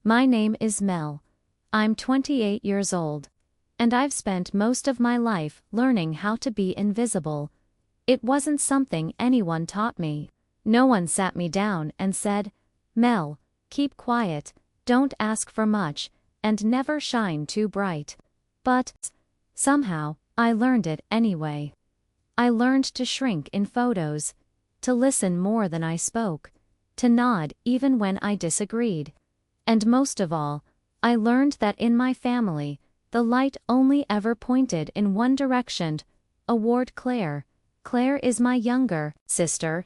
My name is Mel. I'm 28 years old. And I've spent most of my life learning how to be invisible. It wasn't something anyone taught me. No one sat me down and said, "Mel, keep quiet, don't ask for much, and never shine too bright." But somehow, I learned it anyway. I learned to shrink in photos, to listen more than I spoke, to nod even when I disagreed. And most of all, I learned that in my family, the light only ever pointed in one direction. Award Claire. Claire is my younger sister,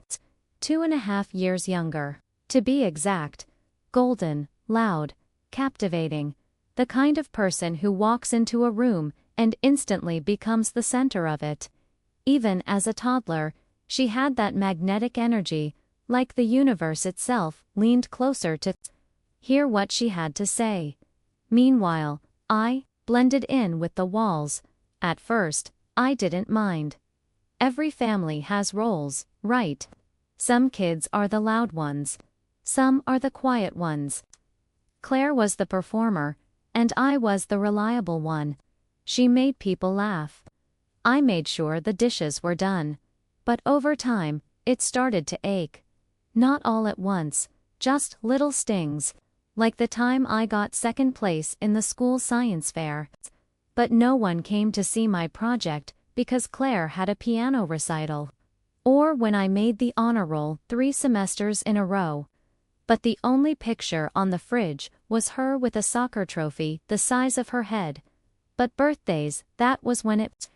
2.5 years younger. To be exact, golden, loud, captivating, the kind of person who walks into a room and instantly becomes the center of it. Even as a toddler, she had that magnetic energy, like the universe itself leaned closer to hear what she had to say. Meanwhile, I blended in with the walls. At first, I didn't mind. Every family has roles, right? Some kids are the loud ones. Some are the quiet ones. Claire was the performer, and I was the reliable one. She made people laugh. I made sure the dishes were done. But over time, it started to ache. Not all at once, just little stings. Like the time I got second place in the school science fair. But no one came to see my project because Claire had a piano recital. Or when I made the honor roll 3 semesters in a row. But the only picture on the fridge was her with a soccer trophy the size of her head. But birthdays, that was when it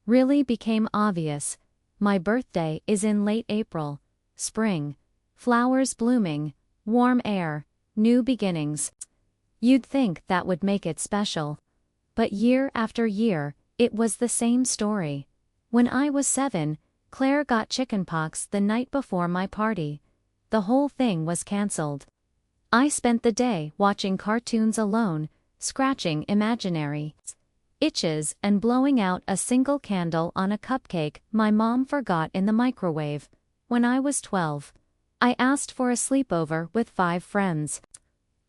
really became obvious. My birthday is in late April. Spring. Flowers blooming. Warm air. New beginnings. You'd think that would make it special. But year after year, it was the same story. When I was 7, Claire got chickenpox the night before my party. The whole thing was cancelled. I spent the day watching cartoons alone, scratching imaginary itches and blowing out a single candle on a cupcake my mom forgot in the microwave. When I was 12, I asked for a sleepover with 5 friends.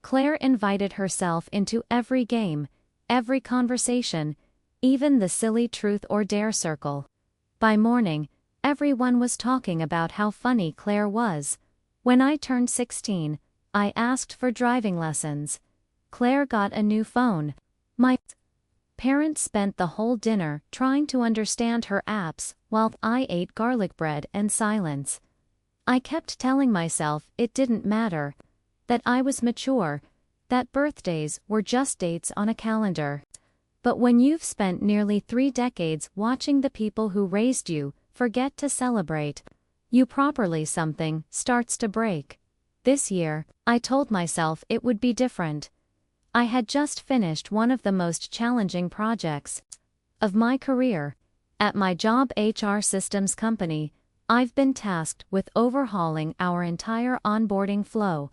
Claire invited herself into every game, every conversation, even the silly truth or dare circle. By morning, everyone was talking about how funny Claire was. When I turned 16, I asked for driving lessons. Claire got a new phone. My parents spent the whole dinner trying to understand her apps while I ate garlic bread in silence. I kept telling myself it didn't matter, that I was mature, that birthdays were just dates on a calendar. But when you've spent nearly 3 decades watching the people who raised you forget to celebrate you properly, something starts to break. This year, I told myself it would be different. I had just finished one of the most challenging projects of my career. At my job HR systems company, I've been tasked with overhauling our entire onboarding flow.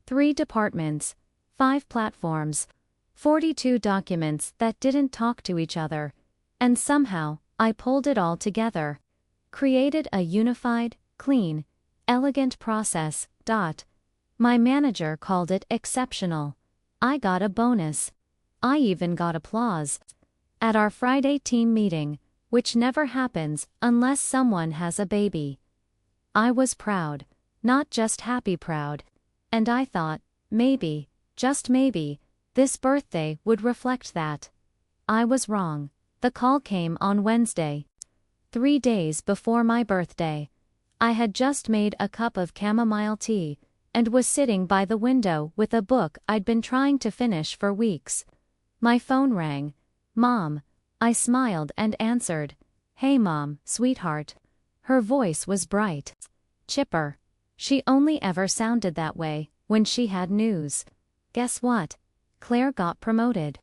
3 departments, 5 platforms, 42 documents that didn't talk to each other. And somehow, I pulled it all together. Created a unified, clean, elegant process. My manager called it exceptional. I got a bonus. I even got applause. At our Friday team meeting, which never happens unless someone has a baby. I was proud, not just happy proud. And I thought, maybe, just maybe, this birthday would reflect that. I was wrong. The call came on Wednesday, 3 days before my birthday. I had just made a cup of chamomile tea and was sitting by the window with a book I'd been trying to finish for weeks. My phone rang. Mom. I smiled and answered. Hey Mom, sweetheart. Her voice was bright, chipper. She only ever sounded that way when she had news. Guess what? Claire got promoted.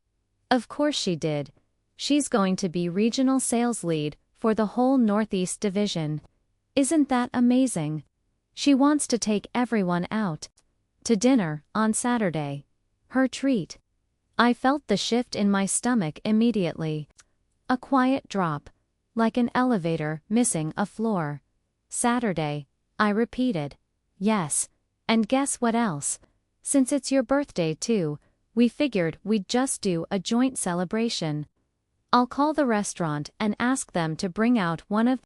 Of course she did. She's going to be regional sales lead for the whole Northeast division. Isn't that amazing? She wants to take everyone out to dinner on Saturday. Her treat. I felt the shift in my stomach immediately. A quiet drop, like an elevator missing a floor. Saturday, I repeated. Yes. And guess what else? Since it's your birthday too, we figured we'd just do a joint celebration. I'll call the restaurant and ask them to bring out one of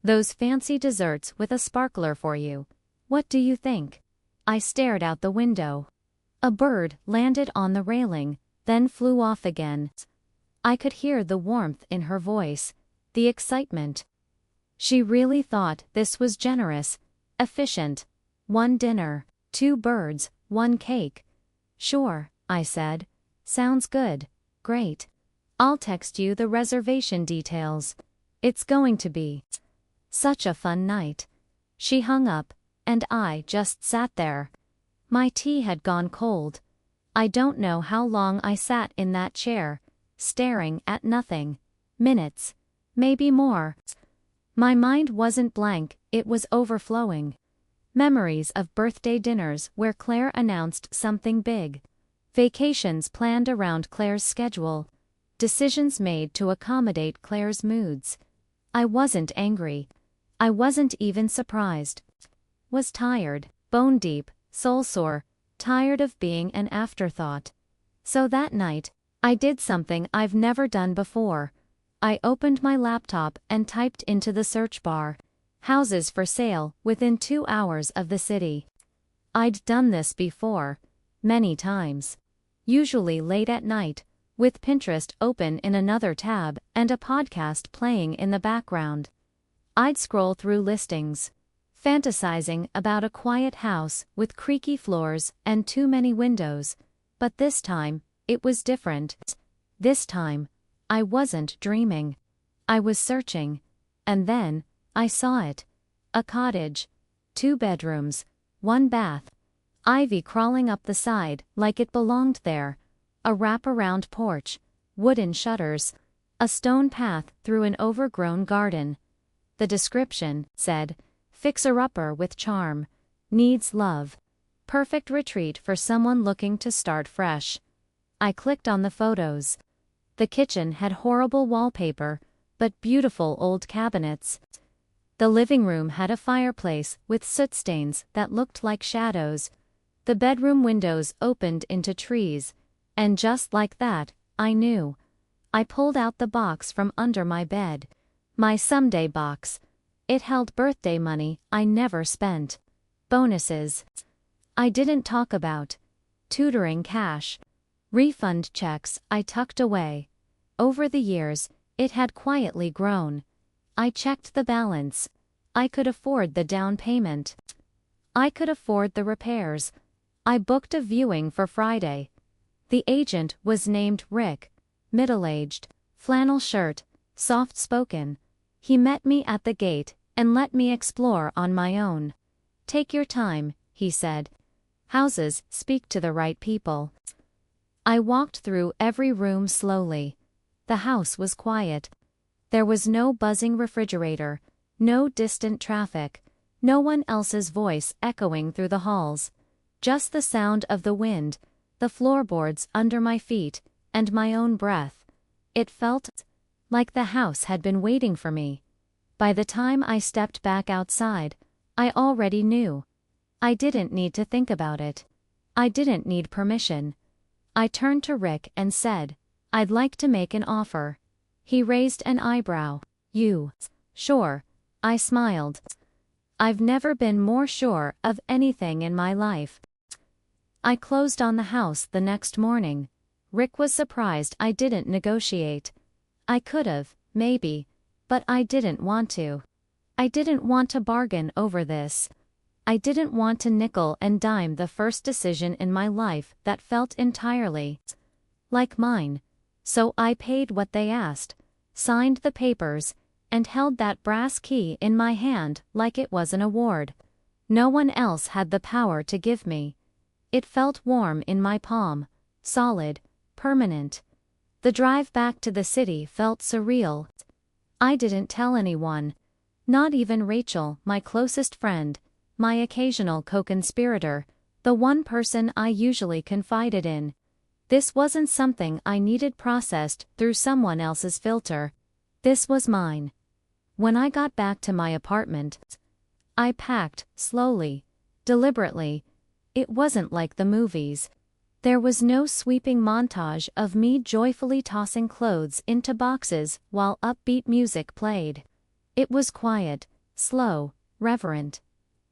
those fancy desserts with a sparkler for you. What do you think? I stared out the window. A bird landed on the railing, then flew off again. I could hear the warmth in her voice, the excitement. She really thought this was generous, efficient. 1 dinner, 2 birds, 1 cake. Sure, I said. Sounds good. Great. I'll text you the reservation details. It's going to be such a fun night. She hung up, and I just sat there. My tea had gone cold. I don't know how long I sat in that chair, staring at nothing. Minutes. Maybe more. My mind wasn't blank, it was overflowing. Memories of birthday dinners where Claire announced something big. Vacations planned around Claire's schedule. Decisions made to accommodate Claire's moods. I wasn't angry. I wasn't even surprised. Was tired, bone deep, soul sore, tired of being an afterthought. So that night, I did something I've never done before. I opened my laptop and typed into the search bar, houses for sale within 2 hours of the city. I'd done this before, many times. Usually late at night, with Pinterest open in another tab and a podcast playing in the background. I'd scroll through listings, fantasizing about a quiet house with creaky floors and too many windows. But this time, it was different. This time, I wasn't dreaming. I was searching. And then, I saw it. A cottage. 2 bedrooms, 1 bath. Ivy crawling up the side like it belonged there. A wraparound porch, wooden shutters, a stone path through an overgrown garden. The description said, "Fixer-upper with charm. Needs love. Perfect retreat for someone looking to start fresh." I clicked on the photos. The kitchen had horrible wallpaper, but beautiful old cabinets. The living room had a fireplace with soot stains that looked like shadows. The bedroom windows opened into trees. And just like that, I knew. I pulled out the box from under my bed. My someday box. It held birthday money I never spent. Bonuses I didn't talk about. Tutoring cash. Refund checks I tucked away. Over the years, it had quietly grown. I checked the balance. I could afford the down payment. I could afford the repairs. I booked a viewing for Friday. The agent was named Rick. Middle-aged, flannel shirt, soft-spoken. He met me at the gate and let me explore on my own. "Take your time," he said. "Houses speak to the right people." I walked through every room slowly. The house was quiet. There was no buzzing refrigerator, no distant traffic, no one else's voice echoing through the halls. Just the sound of the wind, the floorboards under my feet, and my own breath. It felt like the house had been waiting for me. By the time I stepped back outside, I already knew. I didn't need to think about it. I didn't need permission. I turned to Rick and said, "I'd like to make an offer." He raised an eyebrow. "You?" "Sure." I smiled. I've never been more sure of anything in my life. I closed on the house the next morning. Rick was surprised I didn't negotiate. I could've, maybe, but I didn't want to. I didn't want to bargain over this. I didn't want to nickel and dime the first decision in my life that felt entirely like mine. So I paid what they asked, signed the papers, and held that brass key in my hand like it was an award no one else had the power to give me. It felt warm in my palm, solid, permanent. The drive back to the city felt surreal. I didn't tell anyone. Not even Rachel, my closest friend, my occasional co-conspirator, the one person I usually confided in. This wasn't something I needed processed through someone else's filter. This was mine. When I got back to my apartment, I packed, slowly, deliberately. It wasn't like the movies. There was no sweeping montage of me joyfully tossing clothes into boxes while upbeat music played. It was quiet, slow, reverent.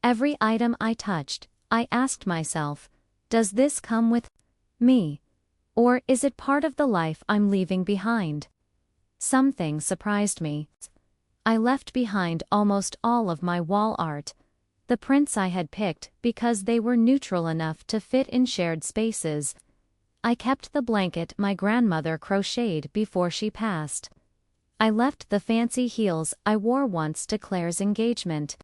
Every item I touched, I asked myself, does this come with me? Or is it part of the life I'm leaving behind? Some things surprised me. I left behind almost all of my wall art. The prints I had picked because they were neutral enough to fit in shared spaces. I kept the blanket my grandmother crocheted before she passed. I left the fancy heels I wore once to Claire's engagement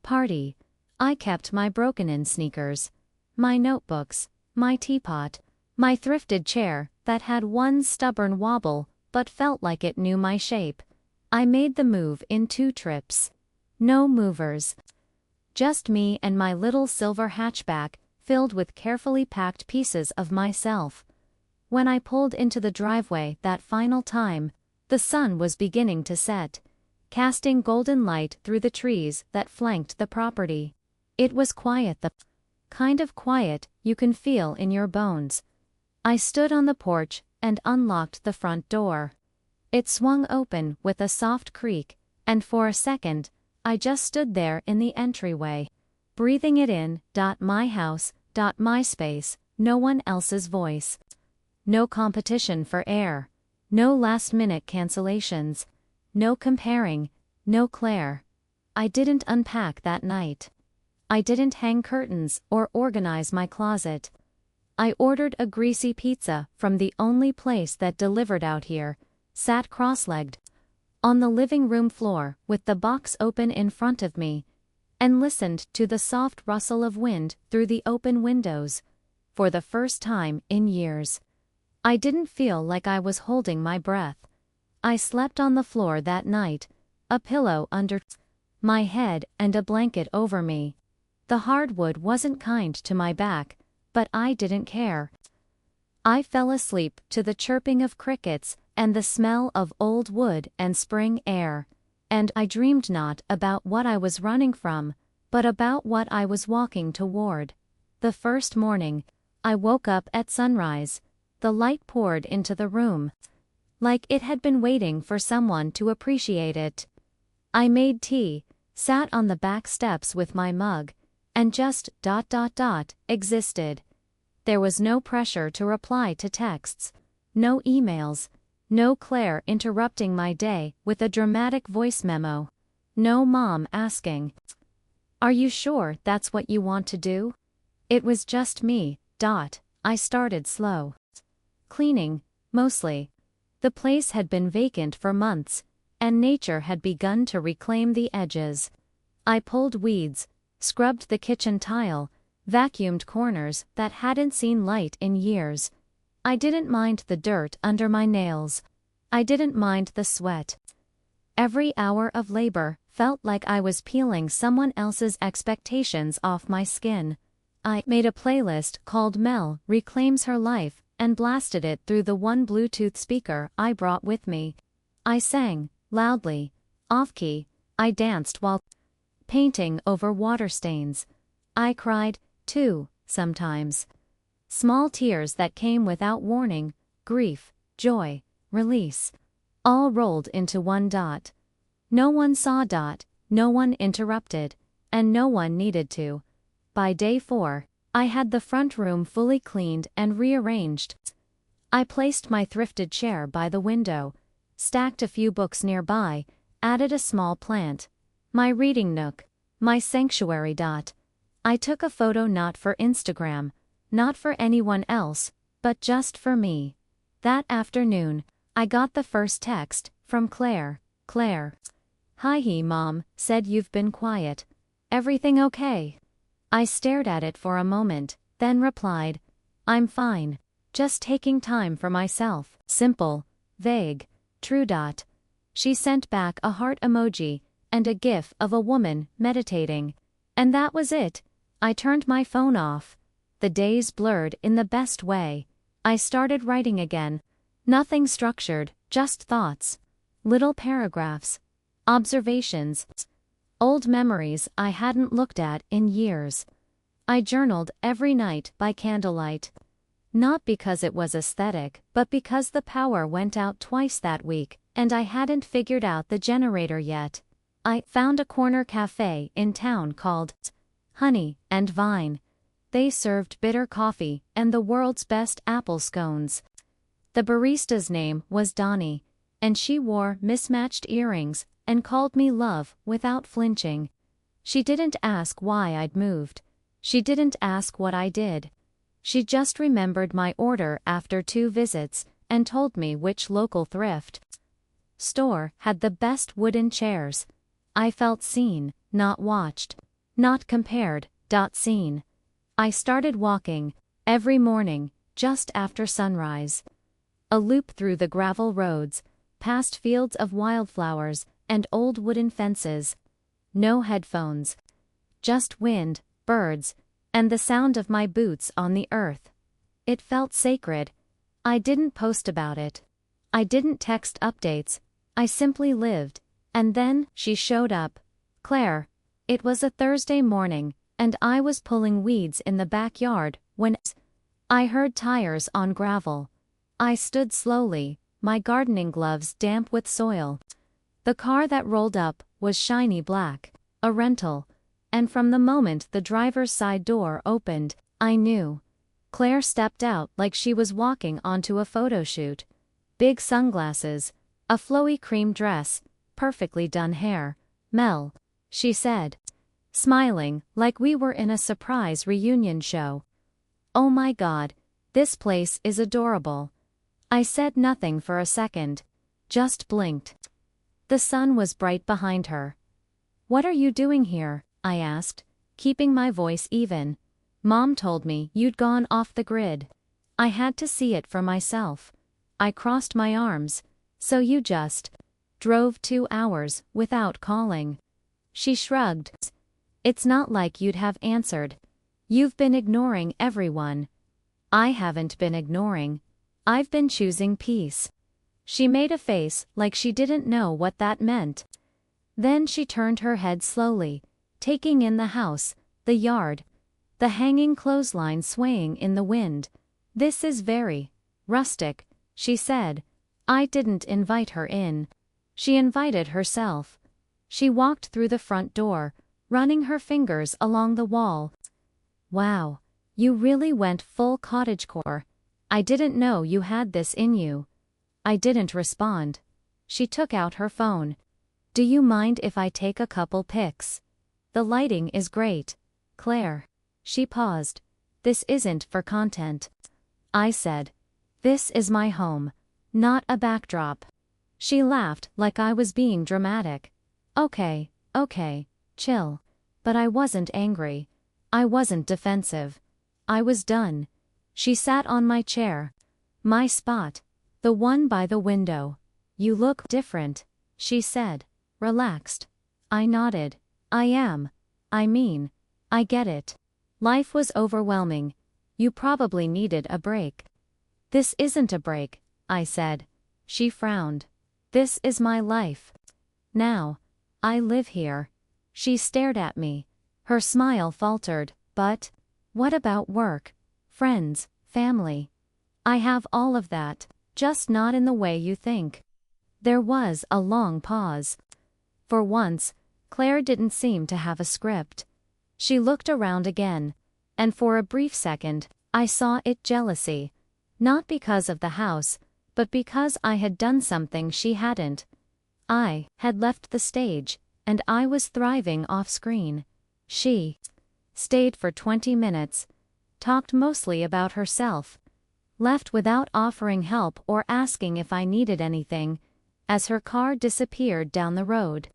party. I kept my broken-in sneakers, my notebooks, my teapot, my thrifted chair that had one stubborn wobble but felt like it knew my shape. I made the move in 2 trips. No movers. Just me and my little silver hatchback, filled with carefully packed pieces of myself. When I pulled into the driveway that final time, the sun was beginning to set, casting golden light through the trees that flanked the property. It was quiet, the kind of quiet you can feel in your bones. I stood on the porch and unlocked the front door. It swung open with a soft creak, and for a second, I just stood there in the entryway, breathing it in. My house, my space, no one else's voice. No competition for air. No last-minute cancellations. No comparing. No Claire. I didn't unpack that night. I didn't hang curtains or organize my closet. I ordered a greasy pizza from the only place that delivered out here, sat cross-legged on the living room floor with the box open in front of me, and listened to the soft rustle of wind through the open windows. For the first time in years, I didn't feel like I was holding my breath. I slept on the floor that night, a pillow under my head and a blanket over me. The hardwood wasn't kind to my back, but I didn't care. I fell asleep to the chirping of crickets and the smell of old wood and spring air, and I dreamed not about what I was running from, but about what I was walking toward. The first morning, I woke up at sunrise. The light poured into the room, like it had been waiting for someone to appreciate it. I made tea, sat on the back steps with my mug, and just existed. There was no pressure to reply to texts, no emails, no Claire interrupting my day with a dramatic voice memo, no mom asking, "Are you sure that's what you want to do?" It was just me. I started slow. Cleaning, mostly. The place had been vacant for months, and nature had begun to reclaim the edges. I pulled weeds, scrubbed the kitchen tile, vacuumed corners that hadn't seen light in years. I didn't mind the dirt under my nails. I didn't mind the sweat. Every hour of labor felt like I was peeling someone else's expectations off my skin. I made a playlist called Mel Reclaims Her Life and blasted it through the one Bluetooth speaker I brought with me. I sang, loudly, off-key. I danced while painting over water stains. I cried, too, sometimes. Small tears that came without warning, grief, joy, release, all rolled into one dot. No one saw. No one interrupted, and no one needed to. By day 4, I had the front room fully cleaned and rearranged. I placed my thrifted chair by the window, stacked a few books nearby, added a small plant. My reading nook, my sanctuary. I took a photo not for Instagram, not for anyone else, but just for me. That afternoon, I got the first text from Claire. Claire. "Hi, Mom," said, "you've been quiet. Everything okay?" I stared at it for a moment, then replied, "I'm fine. Just taking time for myself." Simple, vague, true. She sent back a heart emoji and a gif of a woman meditating. And that was it. I turned my phone off. The days blurred in the best way. I started writing again. Nothing structured, just thoughts. Little paragraphs. Observations. Old memories I hadn't looked at in years. I journaled every night by candlelight. Not because it was aesthetic, but because the power went out twice that week, and I hadn't figured out the generator yet. I found a corner cafe in town called Honey and Vine. They served bitter coffee and the world's best apple scones. The barista's name was Donnie, and she wore mismatched earrings and called me love without flinching. She didn't ask why I'd moved. She didn't ask what I did. She just remembered my order after 2 visits and told me which local thrift store had the best wooden chairs. I felt seen, not watched. Not compared, seen. I started walking, every morning, just after sunrise. A loop through the gravel roads, past fields of wildflowers and old wooden fences. No headphones. Just wind, birds, and the sound of my boots on the earth. It felt sacred. I didn't post about it. I didn't text updates. I simply lived. And then she showed up. Claire. It was a Thursday morning, and I was pulling weeds in the backyard when I heard tires on gravel. I stood slowly, my gardening gloves damp with soil. The car that rolled up was shiny black, a rental. And from the moment the driver's side door opened, I knew. Claire stepped out like she was walking onto a photo shoot. Big sunglasses, a flowy cream dress, perfectly done hair. Mel, she said, smiling like we were in a surprise reunion show. Oh my God, this place is adorable. I said nothing for a second, just blinked. The sun was bright behind her. What are you doing here? I asked, keeping my voice even. Mom told me you'd gone off the grid. I had to see it for myself. I crossed my arms. So you just drove 2 hours without calling. She shrugged. It's not like you'd have answered. You've been ignoring everyone. I haven't been ignoring. I've been choosing peace. She made a face like she didn't know what that meant. Then she turned her head slowly, taking in the house, the yard, the hanging clothesline swaying in the wind. This is very rustic, she said. I didn't invite her in. She invited herself. She walked through the front door, running her fingers along the wall. Wow, you really went full cottagecore. I didn't know you had this in you. I didn't respond. She took out her phone. Do you mind if I take a couple pics? The lighting is great. Claire. She paused. This isn't for content. I said. This is my home. Not a backdrop. She laughed like I was being dramatic. Okay, chill. But I wasn't angry. I wasn't defensive. I was done. She sat on my chair. My spot. The one by the window. You look different, she said, relaxed. I nodded. I get it. Life was overwhelming. You probably needed a break. This isn't a break, I said. She frowned. This is my life. Now. I live here. She stared at me. Her smile faltered. But what about work? Friends, family? I have all of that, just not in the way you think. There was a long pause. For once, Claire didn't seem to have a script. She looked around again, and for a brief second, I saw it jealousy. Not because of the house, but because I had done something she hadn't. I had left the stage, and I was thriving off-screen. She stayed for 20 minutes, talked mostly about herself, left without offering help or asking if I needed anything, as her car disappeared down the road.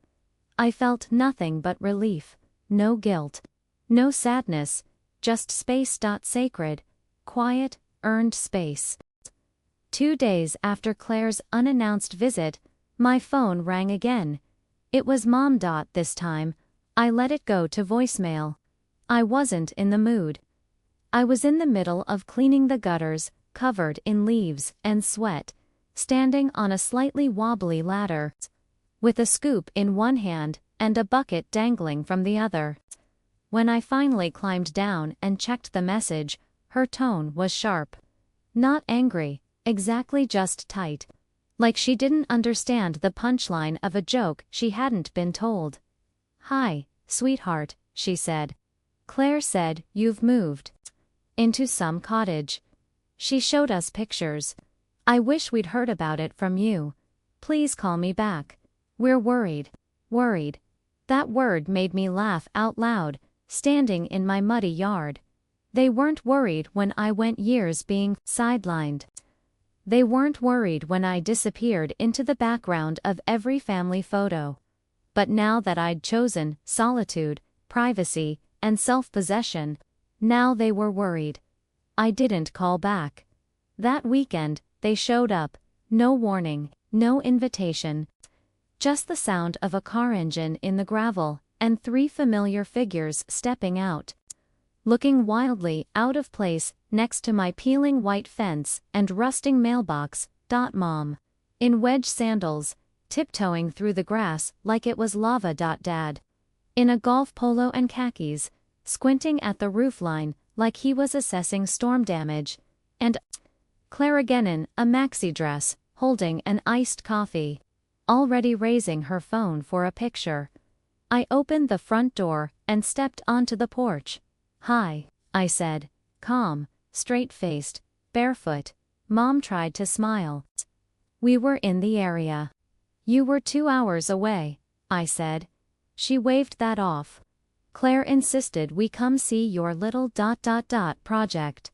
I felt nothing but relief, no guilt, no sadness, just space. Sacred, quiet, earned space. 2 days after Claire's unannounced visit, my phone rang again. It was Mom. This time, I let it go to voicemail. I wasn't in the mood. I was in the middle of cleaning the gutters, covered in leaves and sweat, standing on a slightly wobbly ladder, with a scoop in one hand and a bucket dangling from the other. When I finally climbed down and checked the message, her tone was sharp. Not angry, exactly just tight. Like she didn't understand the punchline of a joke she hadn't been told. "Hi, sweetheart," she said. "Claire said you've moved into some cottage. She showed us pictures. I wish we'd heard about it from you. Please call me back. We're worried." Worried. That word made me laugh out loud, standing in my muddy yard. They weren't worried when I went years being sidelined. They weren't worried when I disappeared into the background of every family photo. But now that I'd chosen solitude, privacy, and self-possession, now they were worried. I didn't call back. That weekend, they showed up. No warning, no invitation. Just the sound of a car engine in the gravel, and 3 familiar figures stepping out. Looking wildly out of place next to my peeling white fence and rusting mailbox. Mom. In wedge sandals, tiptoeing through the grass like it was lava. Dad. In a golf polo and khakis, squinting at the roofline like he was assessing storm damage. And Claire again in a maxi dress, holding an iced coffee. Already raising her phone for a picture. I opened the front door and stepped onto the porch. "Hi," I said, calm, straight-faced, barefoot. Mom tried to smile. "We were in the area." "You were 2 hours away," I said. She waved that off. "Claire insisted we come see your little ... project."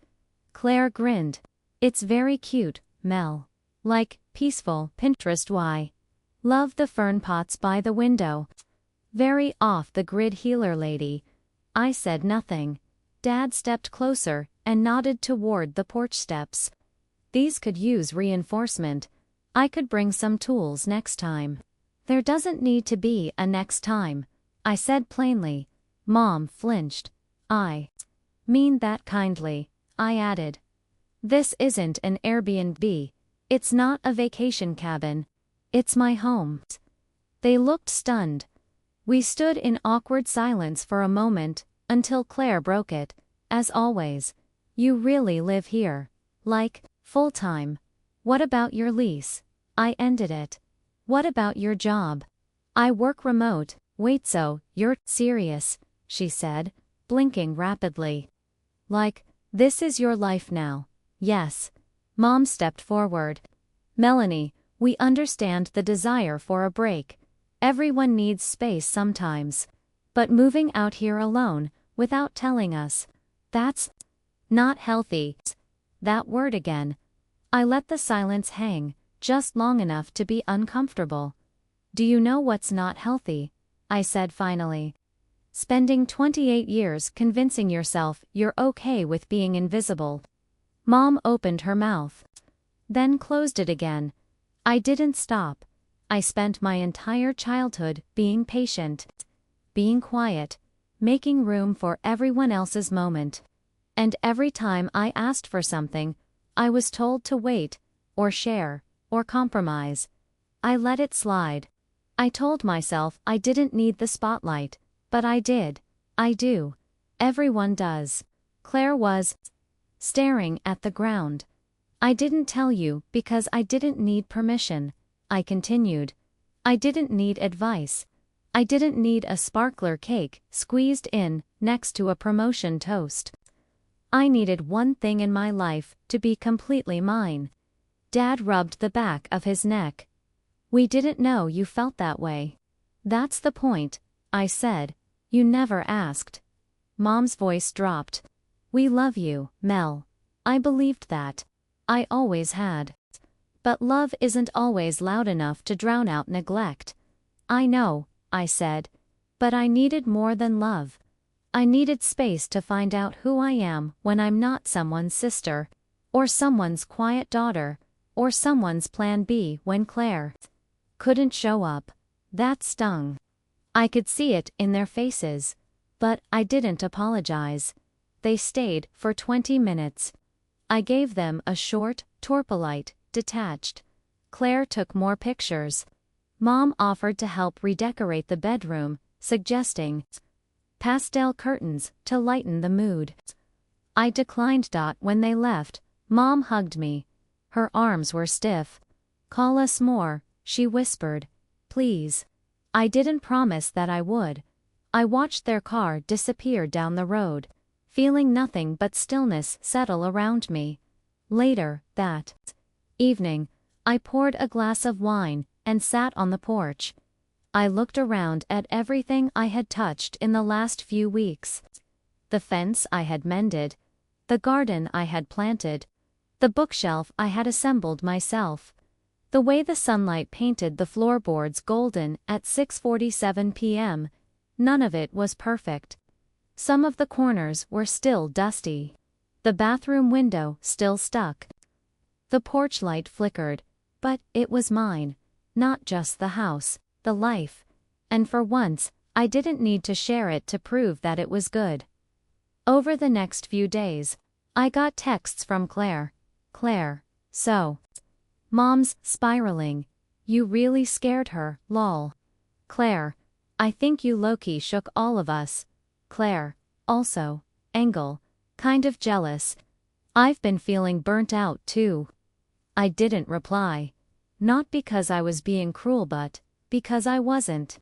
Claire grinned. "It's very cute, Mel. Like, peaceful, Pinterest. Why? Love the fern pots by the window." "Very off-the-grid healer lady." I said nothing. Dad stepped closer and nodded toward the porch steps. "These could use reinforcement. I could bring some tools next time." "There doesn't need to be a next time," I said plainly. Mom flinched. "I mean that kindly," I added. "This isn't an Airbnb. It's not a vacation cabin. It's my home." They looked stunned. We stood in awkward silence for a moment, until Claire broke it. "As always. You really live here? Like, full-time? What about your lease?" I ended it. "What about your job?" "I work remote." "Wait, so, you're serious?" she said, blinking rapidly. "Like, this is your life now?" "Yes." Mom stepped forward. "Melanie, we understand the desire for a break. Everyone needs space sometimes. But moving out here alone, without telling us, that's not healthy." That word again. I let the silence hang, just long enough to be uncomfortable. "Do you know what's not healthy?" I said finally. "Spending 28 years convincing yourself you're okay with being invisible." Mom opened her mouth. Then closed it again. I didn't stop. I spent my entire childhood being patient, being quiet, making room for everyone else's moment. And every time I asked for something, I was told to wait, or share, or compromise. I let it slide. I told myself I didn't need the spotlight, but I did. I do. Everyone does. Claire was staring at the ground. "I didn't tell you because I didn't need permission," I continued. "I didn't need advice. I didn't need a sparkler cake squeezed in next to a promotion toast. I needed one thing in my life to be completely mine." Dad rubbed the back of his neck. "We didn't know you felt that way." "That's the point," I said. "You never asked." Mom's voice dropped. "We love you, Mel." I believed that. I always had. But love isn't always loud enough to drown out neglect. "I know," I said. "But I needed more than love. I needed space to find out who I am when I'm not someone's sister, or someone's quiet daughter, or someone's plan B when Claire couldn't show up." That stung. I could see it in their faces. But I didn't apologize. They stayed for 20 minutes. I gave them a short, torpolite, detached. Claire took more pictures. Mom offered to help redecorate the bedroom, suggesting pastel curtains to lighten the mood. I declined. When they left, Mom hugged me. Her arms were stiff. "Call us more," she whispered. "Please." I didn't promise that I would. I watched their car disappear down the road, feeling nothing but stillness settle around me. Later, that evening, I poured a glass of wine and sat on the porch. I looked around at everything I had touched in the last few weeks. The fence I had mended, the garden I had planted, the bookshelf I had assembled myself. The way the sunlight painted the floorboards golden at 6:47 p.m., none of it was perfect. Some of the corners were still dusty. The bathroom window still stuck. The porch light flickered, but it was mine, not just the house, the life. And for once, I didn't need to share it to prove that it was good. Over the next few days, I got texts from Claire. "Claire, so. Mom's spiraling. You really scared her, lol. Claire, I think you low-key shook all of us. Claire, also, Engel, kind of jealous. I've been feeling burnt out too." I didn't reply. Not because I was being cruel, but because I wasn't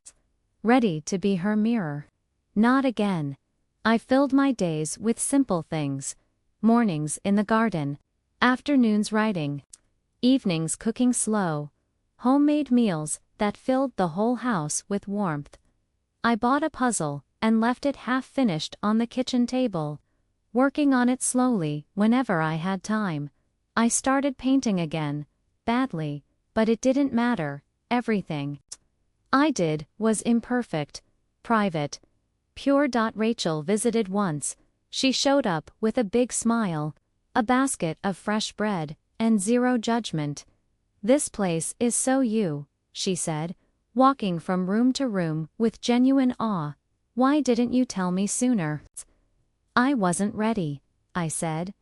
ready to be her mirror. Not again. I filled my days with simple things. Mornings in the garden, afternoons writing, evenings cooking slow, homemade meals that filled the whole house with warmth. I bought a puzzle and left it half-finished on the kitchen table, working on it slowly whenever I had time. I started painting again, badly, but it didn't matter. Everything I did was imperfect, private, pure. Rachel visited once. She showed up with a big smile, a basket of fresh bread, and zero judgment. "This place is so you," she said, walking from room to room with genuine awe. "Why didn't you tell me sooner?" "I wasn't ready," I said.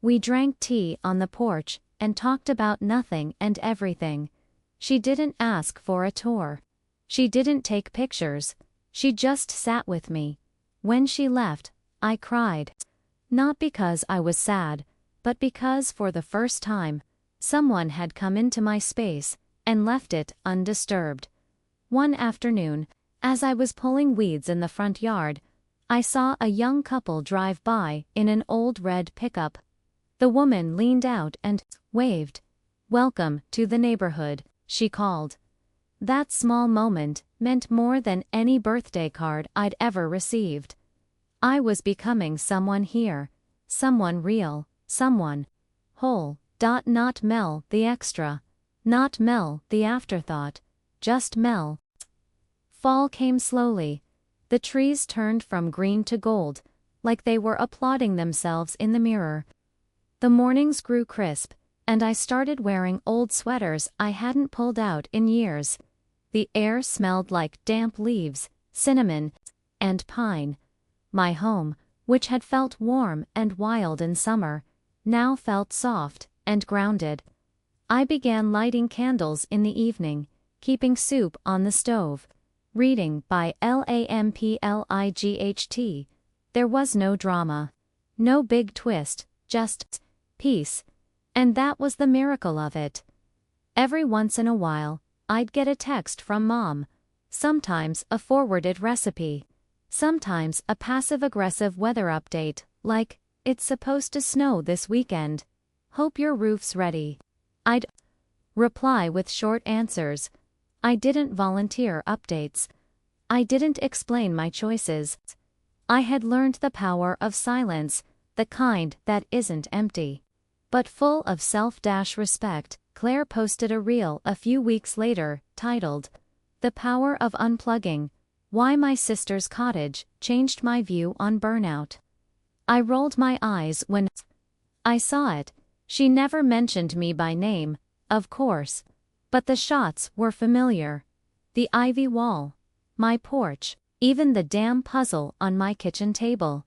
We drank tea on the porch and talked about nothing and everything. She didn't ask for a tour. She didn't take pictures. She just sat with me. When she left, I cried. Not because I was sad, but because for the first time, someone had come into my space and left it undisturbed. One afternoon, as I was pulling weeds in the front yard, I saw a young couple drive by in an old red pickup. The woman leaned out and waved. "Welcome to the neighborhood," she called. That small moment meant more than any birthday card I'd ever received. I was becoming someone here, someone real, someone whole. Not Mel the extra, not Mel the afterthought, just Mel. Fall came slowly. The trees turned from green to gold, like they were applauding themselves in the mirror. The mornings grew crisp, and I started wearing old sweaters I hadn't pulled out in years. The air smelled like damp leaves, cinnamon, and pine. My home, which had felt warm and wild in summer, now felt soft and grounded. I began lighting candles in the evening, keeping soup on the stove, reading by Lamplight. There was no drama, no big twist, just peace. And that was the miracle of it. Every once in a while, I'd get a text from Mom. Sometimes a forwarded recipe. Sometimes a passive-aggressive weather update, like, "It's supposed to snow this weekend. Hope your roof's ready." I'd reply with short answers. I didn't volunteer updates. I didn't explain my choices. I had learned the power of silence, the kind that isn't empty, but full of self-respect. Claire posted a reel a few weeks later, titled, "The Power of Unplugging: Why My Sister's Cottage Changed My View on Burnout." I rolled my eyes when I saw it. She never mentioned me by name, of course, but the shots were familiar. The ivy wall, my porch, even the damn puzzle on my kitchen table.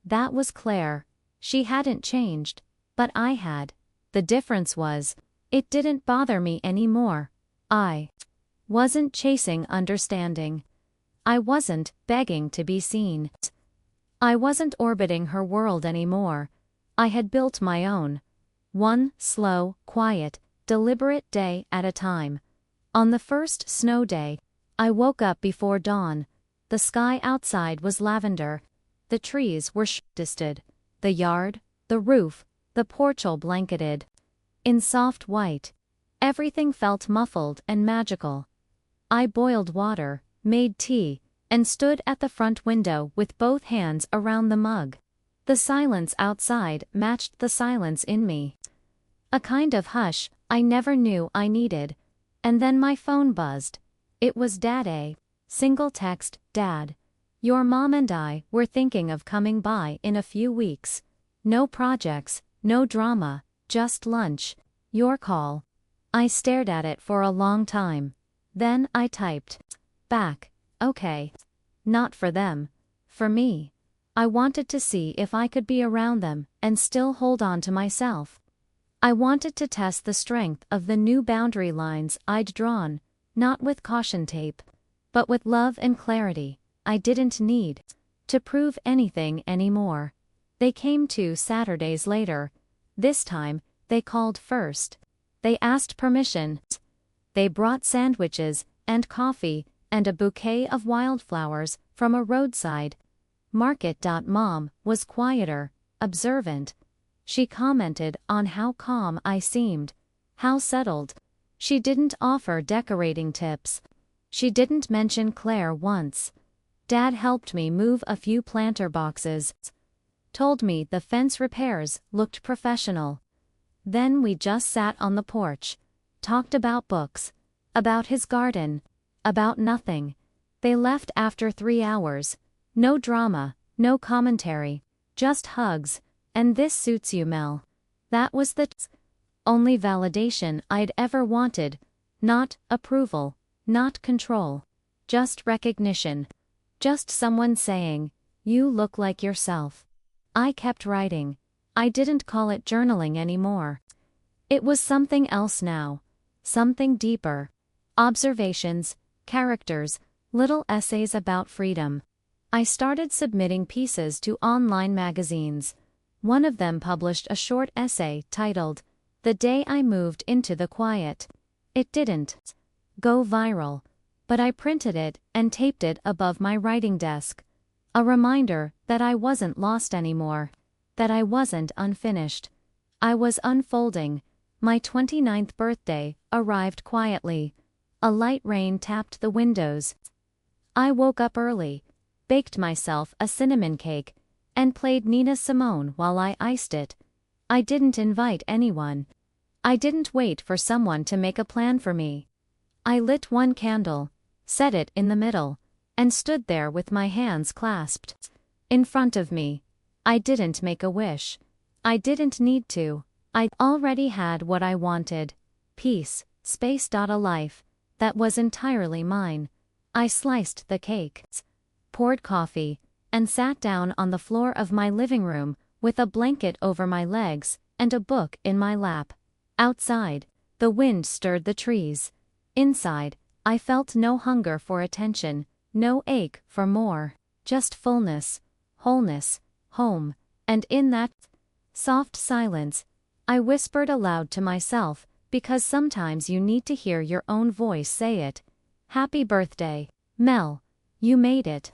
That was Claire. She hadn't changed, but I had. The difference was, it didn't bother me anymore. I wasn't chasing understanding. I wasn't begging to be seen. I wasn't orbiting her world anymore. I had built my own. One slow, quiet, deliberate day at a time. On the first snow day, I woke up before dawn. The sky outside was lavender. The trees were dusted. The yard, the roof, the porch all blanketed in soft white. Everything felt muffled and magical. I boiled water, made tea, and stood at the front window with both hands around the mug. The silence outside matched the silence in me. A kind of hush I never knew I needed. And then my phone buzzed. It was Dad. Single text, Dad. Your mom and I were thinking of coming by in a few weeks. No projects, no drama, just lunch. Your call. I stared at it for a long time. Then I typed back, okay. Not for them. For me. I wanted to see if I could be around them and still hold on to myself. I wanted to test the strength of the new boundary lines I'd drawn, not with caution tape, but with love and clarity. I didn't need to prove anything anymore. They came 2 Saturdays later. This time, they called first. They asked permission. They brought sandwiches and coffee and a bouquet of wildflowers from a roadside market. Mom was quieter, observant. She commented on how calm I seemed, how settled. She didn't offer decorating tips. She didn't mention Claire once. Dad helped me move a few planter boxes. Told me the fence repairs looked professional. Then we just sat on the porch, talked about books, about his garden, about nothing. They left after 3 hours. No drama, no commentary, just hugs. And this suits you, Mel. That was the only validation I'd ever wanted. Not approval, not control. Just recognition. Just someone saying, you look like yourself. I kept writing. I didn't call it journaling anymore. It was something else now. Something deeper. Observations, characters, little essays about freedom. I started submitting pieces to online magazines. One of them published a short essay titled, The Day I Moved into the Quiet. It didn't go viral, but I printed it and taped it above my writing desk. A reminder that I wasn't lost anymore, that I wasn't unfinished. I was unfolding. My 29th birthday arrived quietly. A light rain tapped the windows. I woke up early, baked myself a cinnamon cake, and played Nina Simone while I iced it. I didn't invite anyone. I didn't wait for someone to make a plan for me. I lit one candle, set it in the middle, and stood there with my hands clasped in front of me. I didn't make a wish. I didn't need to. I already had what I wanted. Peace, space. A life that was entirely mine. I sliced the cake, poured coffee, and sat down on the floor of my living room with a blanket over my legs and a book in my lap. Outside, the wind stirred the trees. Inside, I felt no hunger for attention, no ache for more, just fullness, wholeness, home, and in that soft silence, I whispered aloud to myself, because sometimes you need to hear your own voice say it. Happy birthday, Mel. You made it.